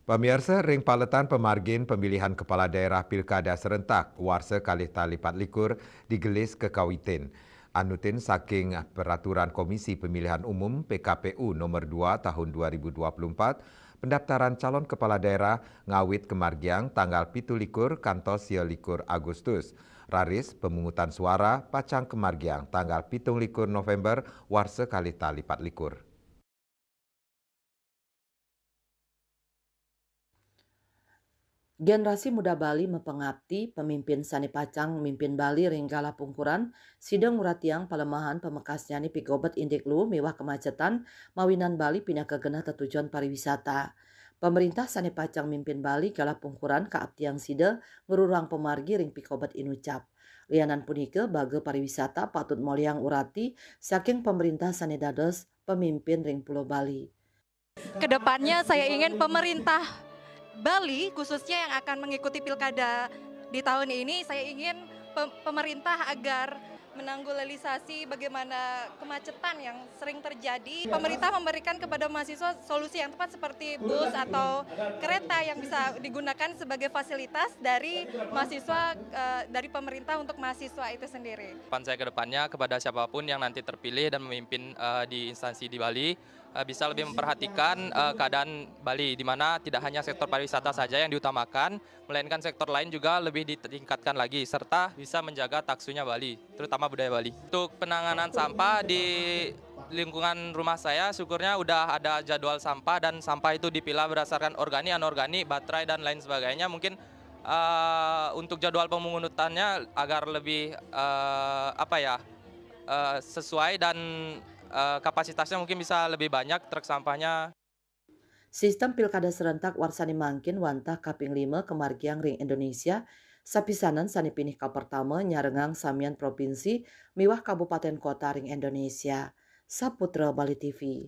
Pemirsa ring paletan pemargin pemilihan kepala daerah Pilkada serentak Warsa Kalista Lipat Likur digelis ke Kawitin. Anutin saking peraturan Komisi Pemilihan Umum PKPU nomor 2 tahun 2024, pendaftaran calon kepala daerah ngawit kemargiang tanggal 17 kantos likur Agustus. Raris pemungutan suara pacang kemargiang tanggal 17 November Warsa Kalista Lipat Likur. Generasi muda Bali mempengabdi pemimpin Sani Pacang mimpin Bali ringgala pungkuran sidang muratiang pelemahan pemekasnya ni pigobet indiklu mewah kemacetan mawinan Bali pindah ke genah tetujuan pariwisata. Pemerintah Sani Pacang mimpin Bali kala pungkuran kaabtiang sida ngururang pemargi ring pigobet inucap. Lianan punike bage pariwisata patut moliang urati saking pemerintah Sani dados pemimpin ring Pulau Bali. Kedepannya saya ingin pemerintah Bali khususnya yang akan mengikuti pilkada di tahun ini, saya ingin pemerintah agar menanggulangi bagaimana kemacetan yang sering terjadi. Pemerintah memberikan kepada mahasiswa solusi yang tepat seperti bus atau kereta yang bisa digunakan sebagai fasilitas dari mahasiswa dari pemerintah untuk mahasiswa itu sendiri. Harapan saya ke depannya kepada siapapun yang nanti terpilih dan memimpin di instansi di Bali bisa lebih memperhatikan keadaan Bali, di mana tidak hanya sektor pariwisata saja yang diutamakan, melainkan sektor lain juga lebih ditingkatkan lagi, serta bisa menjaga taksunya Bali, terutama budaya Bali. Untuk penanganan sampah di lingkungan rumah saya, syukurnya udah ada jadwal sampah dan sampah itu dipilah berdasarkan organik, anorganik, baterai dan lain sebagainya. Mungkin untuk jadwal pemungutannya agar lebih sesuai dan kapasitasnya mungkin bisa lebih banyak truk sampahnya. Sistem pilkada serentak warsani mangkin wantah kaping 5 kemargiang ring Indonesia sapisanan sani pinih ka pertama nyarengang samian provinsi miwah kabupaten kota ring Indonesia. Saputra Bali TV.